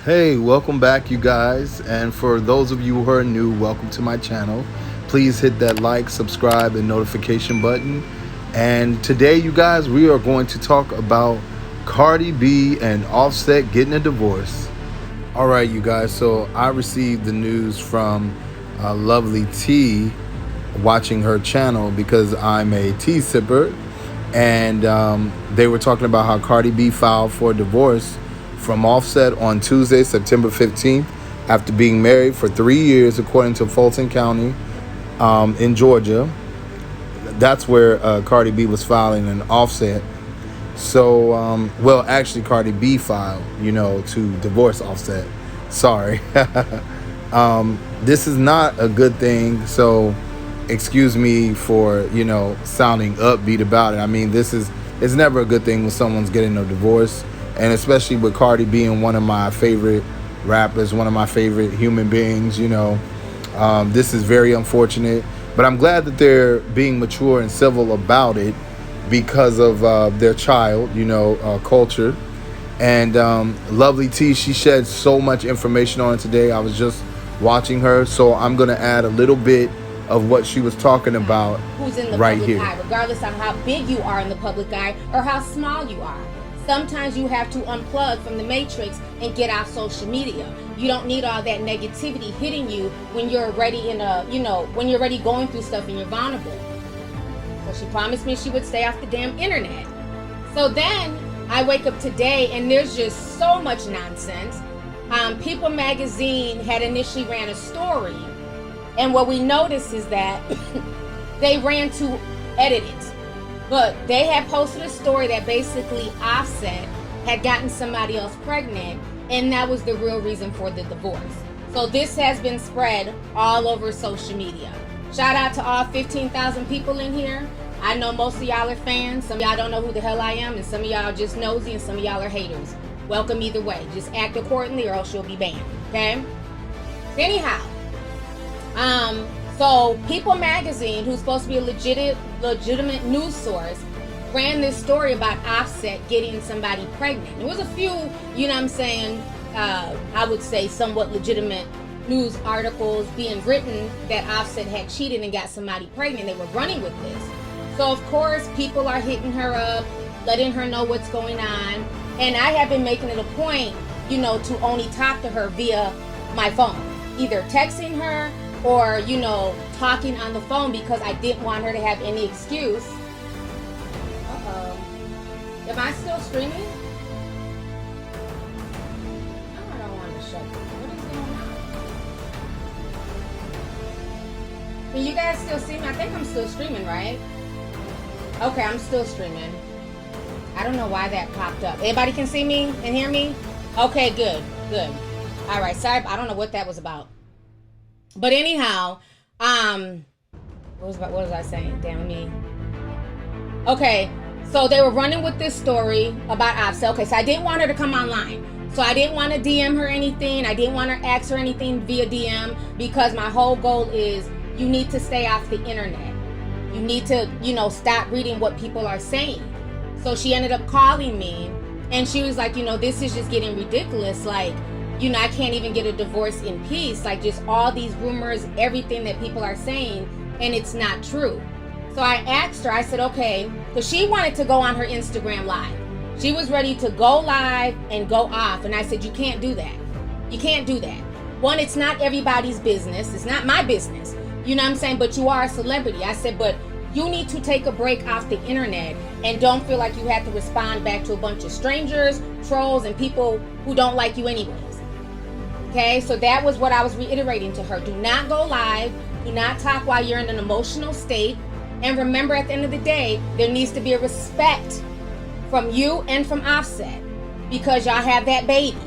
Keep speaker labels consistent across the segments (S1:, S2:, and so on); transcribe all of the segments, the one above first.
S1: Hey, welcome back, you guys. And for those of you who are new, welcome to my channel. Please hit that like, subscribe, and notification button. And today, you guys, we are going to talk about Cardi B and Offset getting a divorce. All right, you guys. So I received the news from Lovely T watching her channel because I'm a tea sipper. And they were talking about how Cardi B filed for divorce from Offset on Tuesday, September 15th, after being married for 3 years, according to Fulton County in Georgia. That's where Cardi B was filing an Offset. So, well, actually, Cardi B filed, to divorce Offset. Sorry. This is not a good thing. So, excuse me for, sounding upbeat about it. I mean, it's never a good thing when someone's getting a divorce. And especially with Cardi being one of my favorite rappers, one of my favorite human beings, this is very unfortunate. But I'm glad that they're being mature and civil about it because of their child, culture. And Lovely T, she shed so much information on it today. I was just watching her, so I'm going to add a little bit of what she was talking about
S2: who's in the
S1: right
S2: public
S1: here.
S2: eye, regardless of how big you are in the public eye or how small you are. Sometimes you have to unplug from the matrix and get off social media. You don't need all that negativity hitting you when you're already when you're already going through stuff and you're vulnerable. So she promised me she would stay off the damn internet. So then I wake up today and there's just so much nonsense. People magazine had initially ran a story, and what we noticed is that they ran to edit it. But they had posted a story that basically Offset had gotten somebody else pregnant, and that was the real reason for the divorce. So this has been spread all over social media. Shout out to all 15,000 people in here. I know most of y'all are fans. Some of y'all don't know who the hell I am, and some of y'all are just nosy, and some of y'all are haters. Welcome either way. Just act accordingly or else you'll be banned, okay? Anyhow, so People Magazine, who's supposed to be a legitimate news source, ran this story about Offset getting somebody pregnant. There was a few, I would say somewhat legitimate news articles being written that Offset had cheated and got somebody pregnant. They were running with this. So of course, people are hitting her up, letting her know what's going on. And I have been making it a point, to only talk to her via my phone. Either texting her or, talking on the phone because I didn't want her to have any excuse. Am I still streaming? No, I don't want to shut this. What is going on? Can you guys still see me? I think I'm still streaming, right? Okay, I'm still streaming. I don't know why that popped up. Everybody can see me and hear me? Okay, good. All right, sorry, I don't know what that was about. But anyhow, what was I saying? Damn me. Okay, so they were running with this story about Offset. Okay, so I didn't want her to come online. So I didn't want to DM her anything. I didn't want to ask her anything via DM because my whole goal is you need to stay off the internet. You need to, stop reading what people are saying. So she ended up calling me and she was like, this is just getting ridiculous. Like, I can't even get a divorce in peace. Like, just all these rumors, everything that people are saying, and it's not true. So I asked her, I said, okay, because she wanted to go on her Instagram live. She was ready to go live and go off. And I said, you can't do that. You can't do that. One, it's not everybody's business. It's not my business. You know what I'm saying? But you are a celebrity. I said, but you need to take a break off the internet and don't feel like you have to respond back to a bunch of strangers, trolls, and people who don't like you anyways. Okay, so that was what I was reiterating to her. Do not go live. Do not talk while you're in an emotional state. And remember, at the end of the day, there needs to be a respect from you and from Offset because y'all have that baby.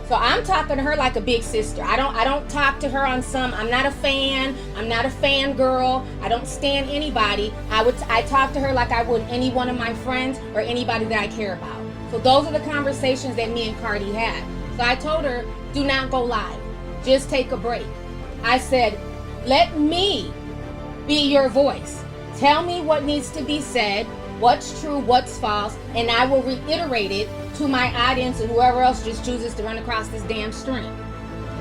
S2: So I'm talking to her like a big sister. I don't talk to her on some, I'm not a fan. I'm not a fangirl. I don't stan anybody. I talk to her like I would any one of my friends or anybody that I care about. So those are the conversations that me and Cardi had. So I told her, do not go live. Just take a break. I said, let me be your voice. Tell me what needs to be said, what's true, what's false, and I will reiterate it to my audience and whoever else just chooses to run across this damn stream.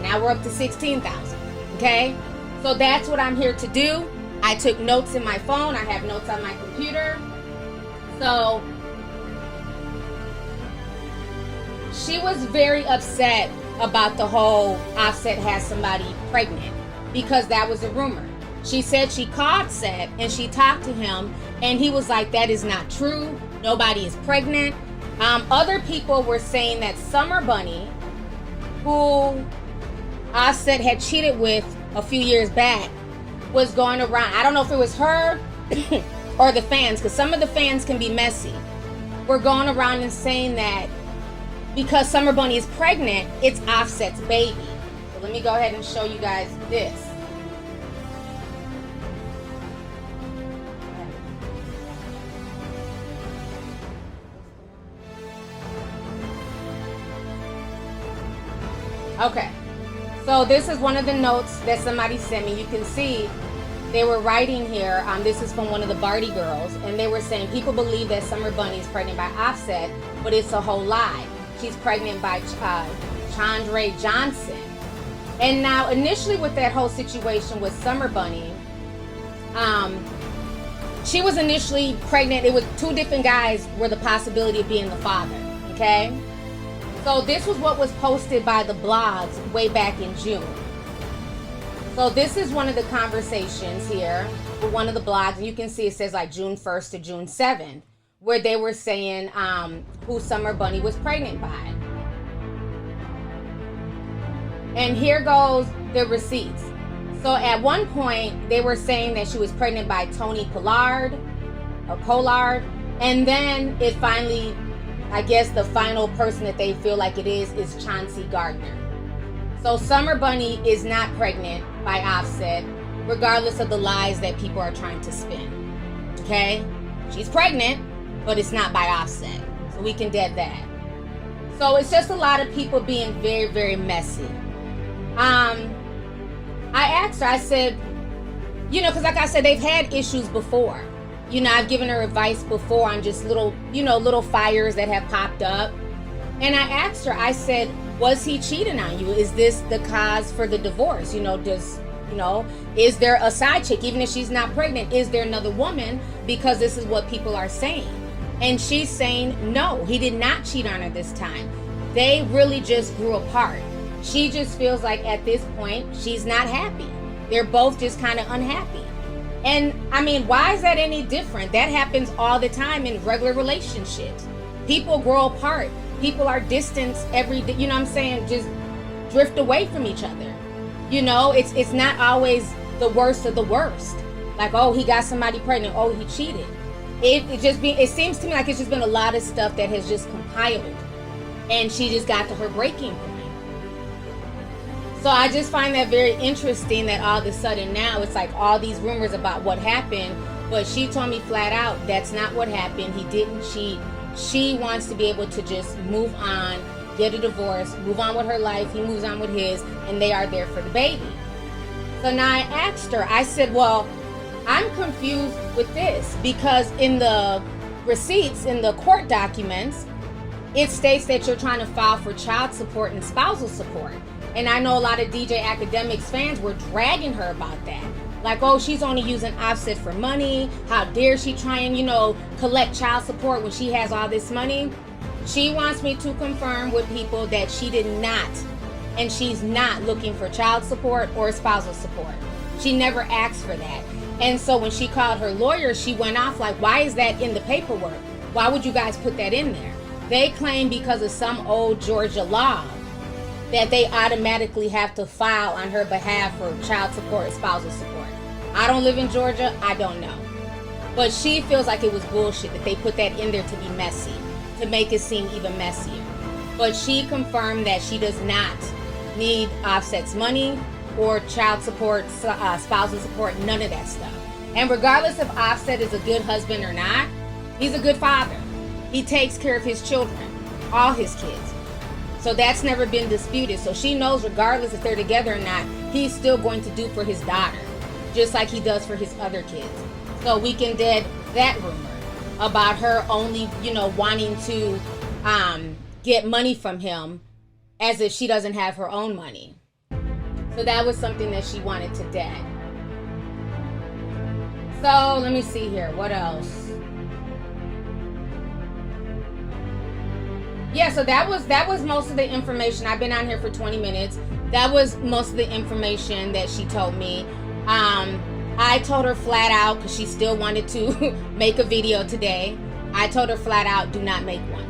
S2: Now we're up to 16,000. Okay? So that's what I'm here to do. I took notes in my phone. I have notes on my computer. So she was very upset about the whole Offset has somebody pregnant, because that was a rumor. She said she called Set and she talked to him, and he was like, that is not true. Nobody is pregnant. Other people were saying that Summer Bunny, who Offset had cheated with a few years back, was going around. I don't know if it was her or the fans, because some of the fans can be messy. We're going around and saying that because Summer Bunny is pregnant, it's Offset's baby. So let me go ahead and show you guys this. Okay, so this is one of the notes that somebody sent me. You can see they were writing here. This is from one of the Barty girls, and they were saying people believe that Summer Bunny is pregnant by Offset, but it's a whole lie. She's pregnant by Chandra Johnson. And now, initially with that whole situation with Summer Bunny, she was initially pregnant. It was two different guys were the possibility of being the father. Okay. So this was what was posted by the blogs way back in June. So this is one of the conversations here for one of the blogs. And you can see it says like June 1st to June 7th, where they were saying who Summer Bunny was pregnant by. And here goes the receipts. So at one point, they were saying that she was pregnant by Tony Collard. And then it finally, I guess the final person that they feel like it is Chauncey Gardner. So Summer Bunny is not pregnant by Offset, regardless of the lies that people are trying to spin. Okay? She's pregnant, but it's not by Offset. So we can dead that. So it's just a lot of people being very, very messy. I asked her, I said, you know, because like I said, they've had issues before. You know, I've given her advice before on just little fires that have popped up. And I asked her, I said, was he cheating on you? Is this the cause for the divorce? You know, is there a side chick? Even if she's not pregnant, is there another woman? Because this is what people are saying. And she's saying, no, he did not cheat on her this time. They really just grew apart. She just feels like at this point, she's not happy. They're both just kind of unhappy. And I mean, why is that any different? That happens all the time in regular relationships. People grow apart. People are distanced every day, you know what I'm saying? Just drift away from each other. You know, it's not always the worst of the worst. Like, oh, he got somebody pregnant. Oh, he cheated. It seems to me like it's just been a lot of stuff that has just compiled. And she just got to her breaking point. So I just find that very interesting that all of a sudden now it's like all these rumors about what happened. But she told me flat out, that's not what happened. He didn't cheat. She wants to be able to just move on, get a divorce, move on with her life. He moves on with his, and they are there for the baby. So now I asked her, I said, well, I'm confused with this because in the receipts, in the court documents, it states that you're trying to file for child support and spousal support. And I know a lot of DJ Academics fans were dragging her about that. Like, oh, she's only using Offset for money. How dare she try and, collect child support when she has all this money? She wants me to confirm with people that she did not, and she's not looking for child support or spousal support. She never asked for that. And so when she called her lawyer, she went off like, why is that in the paperwork? Why would you guys put that in there? They claim because of some old Georgia law that they automatically have to file on her behalf for child support and spousal support. I don't live in Georgia. I don't know. But she feels like it was bullshit that they put that in there to be messy, to make it seem even messier. But she confirmed that she does not need Offset's money or child support, spousal support, none of that stuff. And regardless if Offset is a good husband or not, he's a good father. He takes care of his children, all his kids. So that's never been disputed. So she knows regardless if they're together or not, he's still going to do for his daughter, just like he does for his other kids. So we can dead that rumor about her only, wanting to get money from him as if she doesn't have her own money. So that was something that she wanted to debt. So let me see here. What else? Yeah, so that was most of the information. I've been on here for 20 minutes. That was most of the information that she told me. I told her flat out, because she still wanted to make a video today. I told her flat out, do not make one.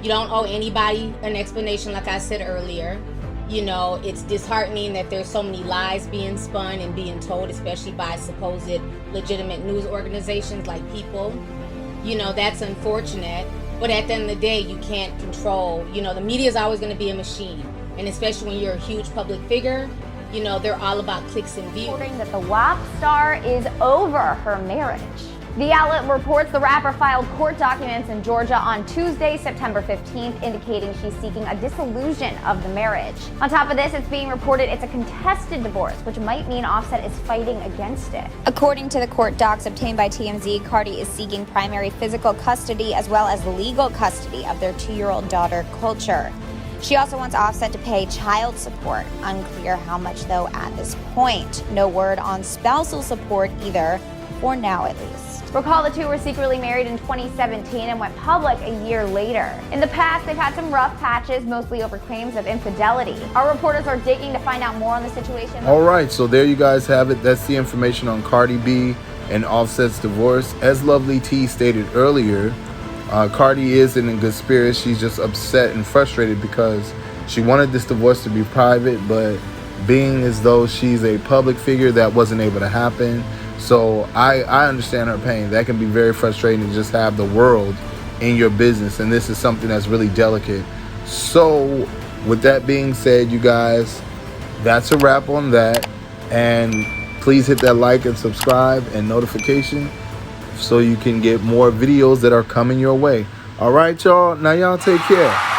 S2: You don't owe anybody an explanation, like I said earlier. You know, it's disheartening that there's so many lies being spun and being told, especially by supposed legitimate news organizations like People. You know, that's unfortunate. But at the end of the day, you can't control, you know, the media is always going to be a machine. And especially when you're a huge public figure, you know, they're all about clicks and views.
S3: Reporting that the WAP star is over her marriage. The outlet reports the rapper filed court documents in Georgia on Tuesday, September 15th, indicating she's seeking a dissolution of the marriage. On top of this, it's being reported it's a contested divorce, which might mean Offset is fighting against it.
S4: According to the court docs obtained by TMZ, Cardi is seeking primary physical custody as well as legal custody of their 2-year-old daughter, Culture. She also wants Offset to pay child support. Unclear how much, though, at this point. No word on spousal support either, for now at least.
S3: Recall the two were secretly married in 2017 and went public a year later. In the past, they've had some rough patches, mostly over claims of infidelity. Our reporters are digging to find out more on the situation.
S1: All right, so there you guys have it. That's the information on Cardi B and Offset's divorce. As Lovely T stated earlier, Cardi is in good spirits. She's just upset and frustrated because she wanted this divorce to be private, but being as though she's a public figure, that wasn't able to happen. So I understand her pain. That can be very frustrating to just have the world in your business, and this is something that's really delicate. So with that being said, you guys, that's a wrap on that. And please hit that like and subscribe and notification so you can get more videos that are coming your way. All right, y'all. Now y'all take care.